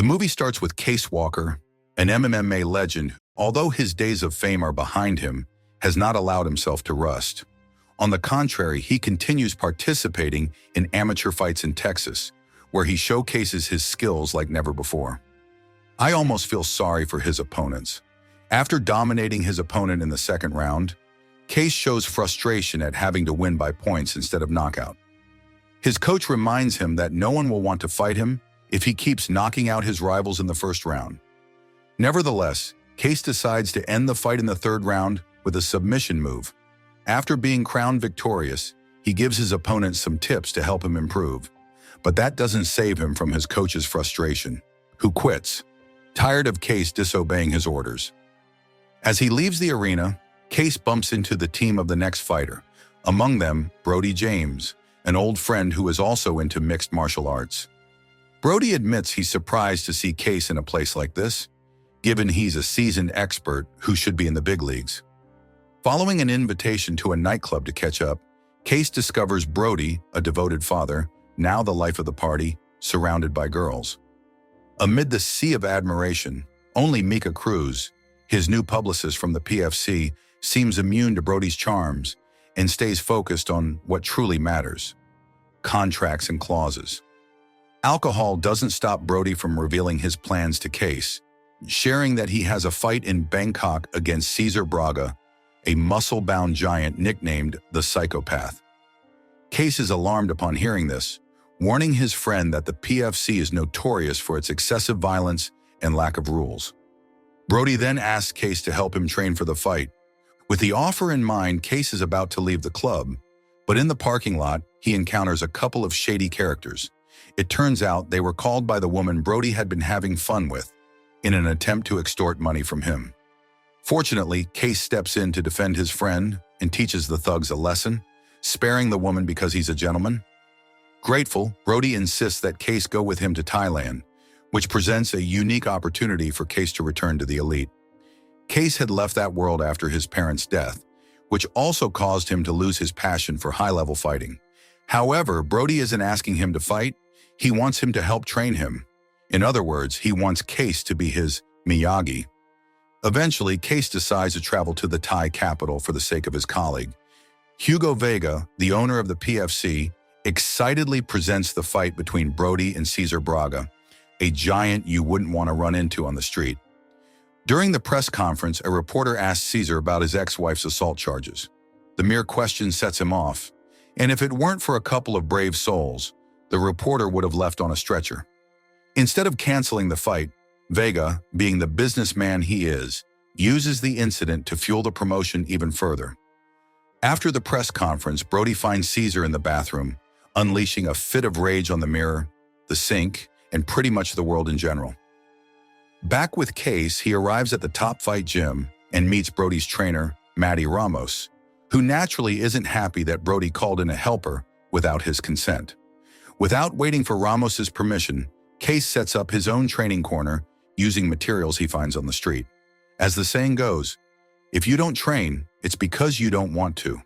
The movie starts with Case Walker, an MMA legend, although his days of fame are behind him, has not allowed himself to rust. On the contrary, he continues participating in amateur fights in Texas, where he showcases his skills like never before. I almost feel sorry for his opponents. After dominating his opponent in the second round, Case shows frustration at having to win by points instead of knockout. His coach reminds him that no one will want to fight him if he keeps knocking out his rivals in the first round. Nevertheless, Case decides to end the fight in the third round with a submission move. After being crowned victorious, he gives his opponent some tips to help him improve. But that doesn't save him from his coach's frustration, who quits, tired of Case disobeying his orders. As he leaves the arena, Case bumps into the team of the next fighter, among them Brody James, an old friend who is also into mixed martial arts. Brody admits he's surprised to see Case in a place like this, given he's a seasoned expert who should be in the big leagues. Following an invitation to a nightclub to catch up, Case discovers Brody, a devoted father, now the life of the party, surrounded by girls. Amid the sea of admiration, only Mika Cruz, his new publicist from the PFC, seems immune to Brody's charms and stays focused on what truly matters: contracts and clauses. Alcohol doesn't stop Brody from revealing his plans to Case, sharing that he has a fight in Bangkok against Cesar Braga, a muscle-bound giant nicknamed the Psychopath. Case is alarmed upon hearing this, warning his friend that the PFC is notorious for its excessive violence and lack of rules. Brody then asks Case to help him train for the fight. With the offer in mind, Case is about to leave the club, but in the parking lot, he encounters a couple of shady characters. It turns out they were called by the woman Brody had been having fun with, in an attempt to extort money from him. Fortunately, Case steps in to defend his friend and teaches the thugs a lesson, sparing the woman because he's a gentleman. Grateful, Brody insists that Case go with him to Thailand, which presents a unique opportunity for Case to return to the elite. Case had left that world after his parents' death, which also caused him to lose his passion for high-level fighting. However, Brody isn't asking him to fight, he wants him to help train him. In other words, he wants Case to be his Miyagi. Eventually, Case decides to travel to the Thai capital for the sake of his colleague. Hugo Vega, the owner of the PFC, excitedly presents the fight between Brody and Cesar Braga, a giant you wouldn't want to run into on the street. During the press conference, a reporter asks Cesar about his ex-wife's assault charges. The mere question sets him off, and if it weren't for a couple of brave souls, the reporter would have left on a stretcher. Instead of canceling the fight, Vega, being the businessman he is, uses the incident to fuel the promotion even further. After the press conference, Brody finds Cesar in the bathroom, unleashing a fit of rage on the mirror, the sink, and pretty much the world in general. Back with Case, he arrives at the Top Fight gym and meets Brody's trainer, Matty Ramos, who naturally isn't happy that Brody called in a helper without his consent. Without waiting for Ramos's permission, Case sets up his own training corner using materials he finds on the street. As the saying goes, if you don't train, it's because you don't want to.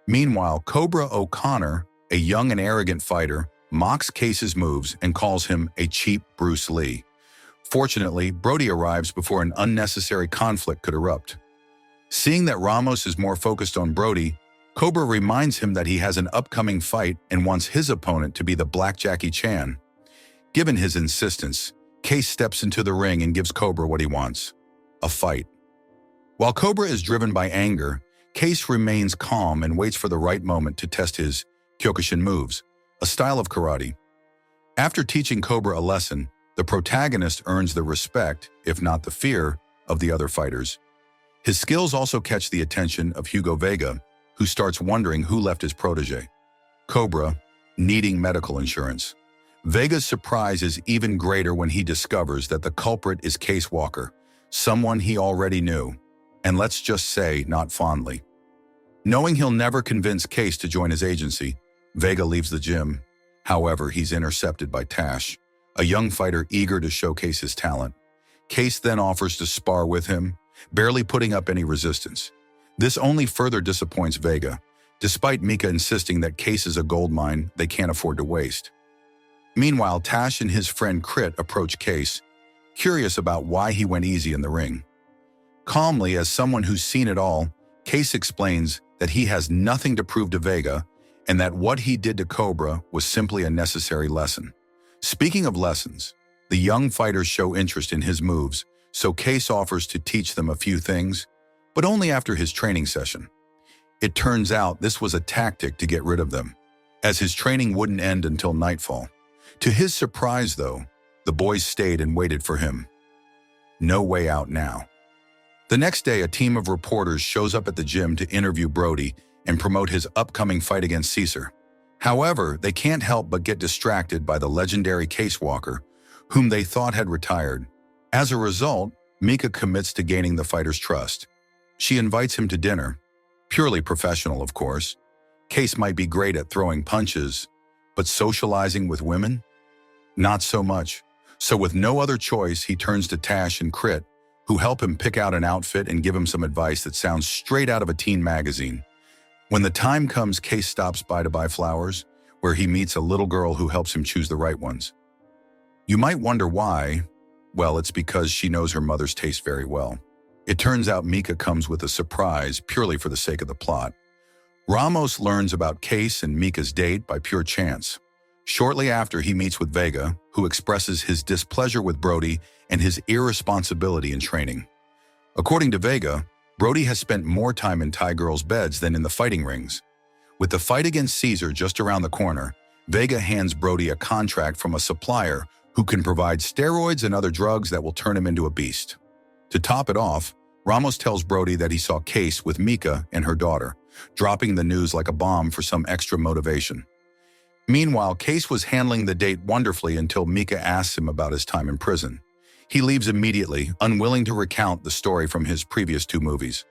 Meanwhile, Cobra O'Connor, a young and arrogant fighter, mocks Case's moves and calls him a cheap Bruce Lee. Fortunately, Brody arrives before an unnecessary conflict could erupt. Seeing that Ramos is more focused on Brody, Cobra reminds him that he has an upcoming fight and wants his opponent to be the Black Jackie Chan. Given his insistence, Case steps into the ring and gives Cobra what he wants: a fight. While Cobra is driven by anger, Case remains calm and waits for the right moment to test his Kyokushin moves, a style of karate. After teaching Cobra a lesson, the protagonist earns the respect, if not the fear, of the other fighters. His skills also catch the attention of Hugo Vega, who starts wondering who left his protege. Cobra, needing medical insurance. Vega's surprise is even greater when he discovers that the culprit is Case Walker, someone he already knew, and let's just say, not fondly. Knowing he'll never convince Case to join his agency, Vega leaves the gym. However, he's intercepted by Tash, a young fighter eager to showcase his talent. Case then offers to spar with him, barely putting up any resistance. This only further disappoints Vega, despite Mika insisting that Case is a gold mine they can't afford to waste. Meanwhile, Tash and his friend Crit approach Case, curious about why he went easy in the ring. Calmly, as someone who's seen it all, Case explains that he has nothing to prove to Vega and that what he did to Cobra was simply a necessary lesson. Speaking of lessons, the young fighters show interest in his moves, so Case offers to teach them a few things, but only after his training session. It turns out this was a tactic to get rid of them, as his training wouldn't end until nightfall. To his surprise, though, the boys stayed and waited for him. No way out now. The next day, a team of reporters shows up at the gym to interview Brody and promote his upcoming fight against Caesar. However, they can't help but get distracted by the legendary Case Walker, whom they thought had retired. As a result, Mika commits to gaining the fighter's trust. She invites him to dinner. Purely professional, of course. Case might be great at throwing punches, but socializing with women? Not so much. So with no other choice, he turns to Tash and Crit, who help him pick out an outfit and give him some advice that sounds straight out of a teen magazine. When the time comes, Case stops by to buy flowers, where he meets a little girl who helps him choose the right ones. You might wonder why. Well, it's because she knows her mother's taste very well. It turns out Mika comes with a surprise purely for the sake of the plot. Ramos learns about Case and Mika's date by pure chance. Shortly after, he meets with Vega, who expresses his displeasure with Brody and his irresponsibility in training. According to Vega, Brody has spent more time in Thai girls' beds than in the fighting rings. With the fight against Caesar just around the corner, Vega hands Brody a contract from a supplier who can provide steroids and other drugs that will turn him into a beast. To top it off, Ramos tells Brody that he saw Case with Mika and her daughter, dropping the news like a bomb for some extra motivation. Meanwhile, Case was handling the date wonderfully until Mika asks him about his time in prison. He leaves immediately, unwilling to recount the story from his previous 2 movies.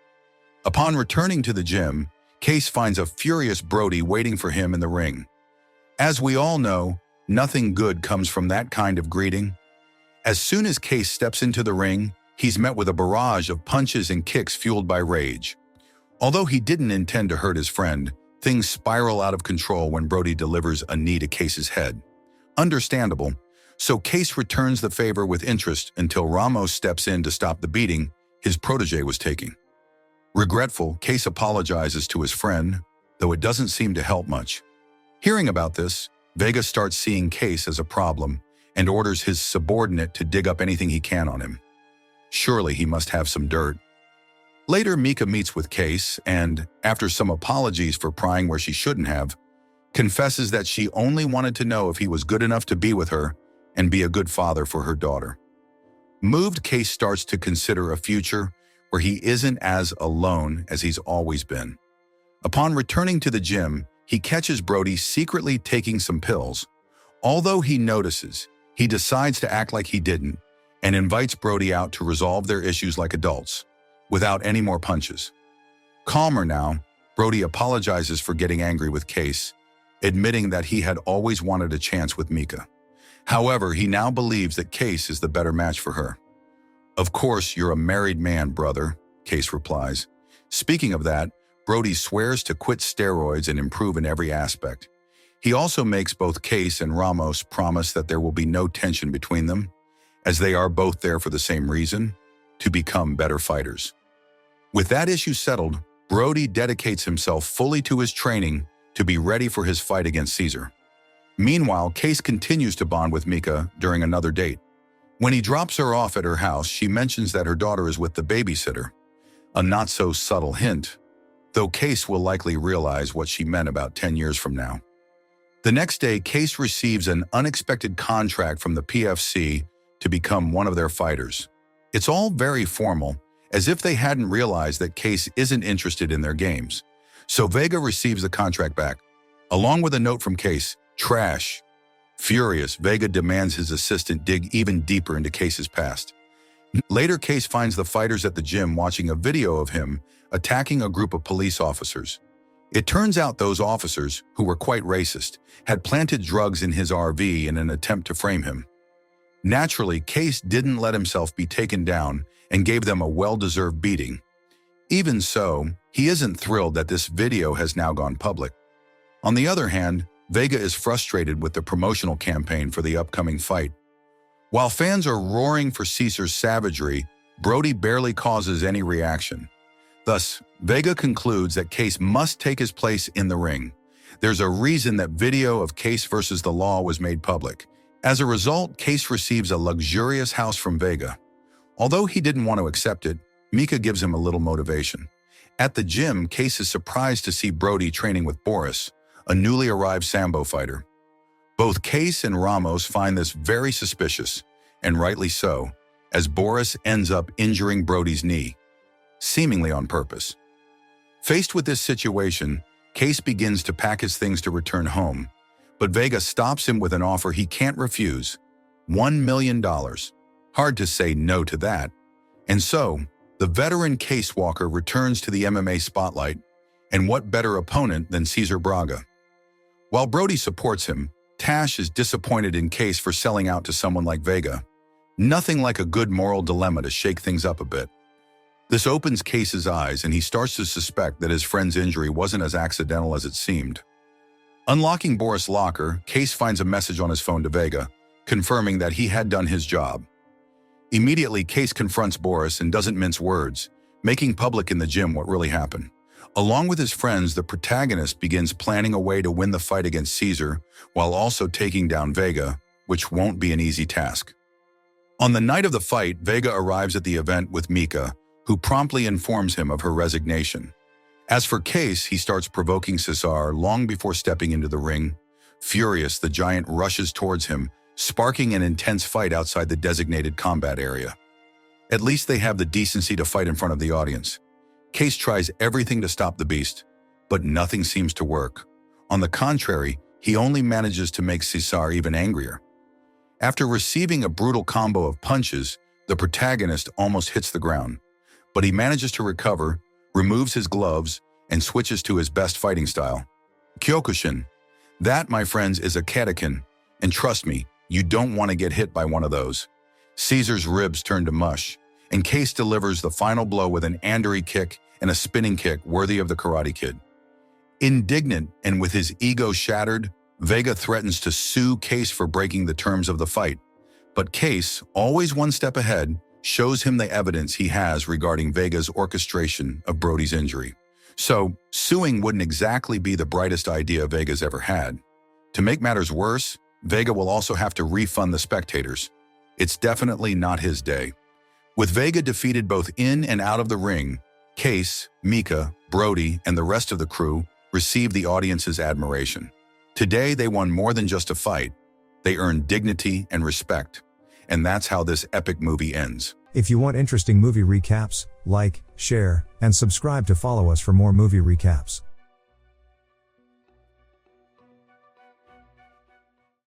Upon returning to the gym, Case finds a furious Brody waiting for him in the ring. As we all know, nothing good comes from that kind of greeting. As soon as Case steps into the ring, he's met with a barrage of punches and kicks fueled by rage. Although he didn't intend to hurt his friend, things spiral out of control when Brody delivers a knee to Case's head. Understandable, so Case returns the favor with interest until Ramos steps in to stop the beating his protege was taking. Regretful, Case apologizes to his friend, though it doesn't seem to help much. Hearing about this, Vega starts seeing Case as a problem and orders his subordinate to dig up anything he can on him. Surely he must have some dirt. Later, Mika meets with Case and, after some apologies for prying where she shouldn't have, confesses that she only wanted to know if he was good enough to be with her and be a good father for her daughter. Moved, Case starts to consider a future where he isn't as alone as he's always been. Upon returning to the gym, he catches Brody secretly taking some pills. Although he notices, he decides to act like he didn't and invites Brody out to resolve their issues like adults, without any more punches. Calmer now, Brody apologizes for getting angry with Case, admitting that he had always wanted a chance with Mika. However, he now believes that Case is the better match for her. "Of course, you're a married man, brother," Case replies. Speaking of that, Brody swears to quit steroids and improve in every aspect. He also makes both Case and Ramos promise that there will be no tension between them, as they are both there for the same reason, to become better fighters. With that issue settled, Brody dedicates himself fully to his training to be ready for his fight against Caesar. Meanwhile, Case continues to bond with Mika during another date. When he drops her off at her house, she mentions that her daughter is with the babysitter, a not-so-subtle hint, though Case will likely realize what she meant about 10 years from now. The next day, Case receives an unexpected contract from the PFC to become one of their fighters. It's all very formal, as if they hadn't realized that Case isn't interested in their games. So Vega receives the contract back, along with a note from Case, "Trash." Furious, Vega demands his assistant dig even deeper into Case's past. Later, Case finds the fighters at the gym watching a video of him attacking a group of police officers. It turns out those officers, who were quite racist, had planted drugs in his RV in an attempt to frame him. Naturally, Case didn't let himself be taken down and gave them a well-deserved beating. Even so, he isn't thrilled that this video has now gone public. On the other hand, Vega is frustrated with the promotional campaign for the upcoming fight. While fans are roaring for Caesar's savagery, Brody barely causes any reaction. Thus, Vega concludes that Case must take his place in the ring. There's a reason that video of Case versus the Law was made public. As a result, Case receives a luxurious house from Vega. Although he didn't want to accept it, Mika gives him a little motivation. At the gym, Case is surprised to see Brody training with Boris, a newly arrived Sambo fighter. Both Case and Ramos find this very suspicious, and rightly so, as Boris ends up injuring Brody's knee, seemingly on purpose. Faced with this situation, Case begins to pack his things to return home, but Vega stops him with an offer he can't refuse: $1 million. Hard to say no to that. And so, the veteran Case Walker returns to the MMA spotlight, and what better opponent than Cesar Braga? While Brody supports him, Tash is disappointed in Case for selling out to someone like Vega. Nothing like a good moral dilemma to shake things up a bit. This opens Case's eyes, and he starts to suspect that his friend's injury wasn't as accidental as it seemed. Unlocking Boris' locker, Case finds a message on his phone to Vega, confirming that he had done his job. Immediately, Case confronts Boris and doesn't mince words, making public in the gym what really happened. Along with his friends, the protagonist begins planning a way to win the fight against Caesar, while also taking down Vega, which won't be an easy task. On the night of the fight, Vega arrives at the event with Mika, who promptly informs him of her resignation. As for Case, he starts provoking Cesar long before stepping into the ring. Furious, the giant rushes towards him, sparking an intense fight outside the designated combat area. At least they have the decency to fight in front of the audience. Case tries everything to stop the beast, but nothing seems to work. On the contrary, he only manages to make Cesar even angrier. After receiving a brutal combo of punches, the protagonist almost hits the ground, but he manages to recover, removes his gloves, and switches to his best fighting style: Kyokushin. That, my friends, is a katekin, and trust me, you don't want to get hit by one of those. Caesar's ribs turn to mush, and Case delivers the final blow with an Anderi kick and a spinning kick worthy of the Karate Kid. Indignant and with his ego shattered, Vega threatens to sue Case for breaking the terms of the fight. But Case, always one step ahead, shows him the evidence he has regarding Vega's orchestration of Brody's injury. So, suing wouldn't exactly be the brightest idea Vega's ever had. To make matters worse, Vega will also have to refund the spectators. It's definitely not his day. With Vega defeated both in and out of the ring, Case, Mika, Brody, and the rest of the crew received the audience's admiration. Today, they won more than just a fight. They earned dignity and respect. And that's how this epic movie ends. If you want interesting movie recaps, like, share, and subscribe to follow us for more movie recaps.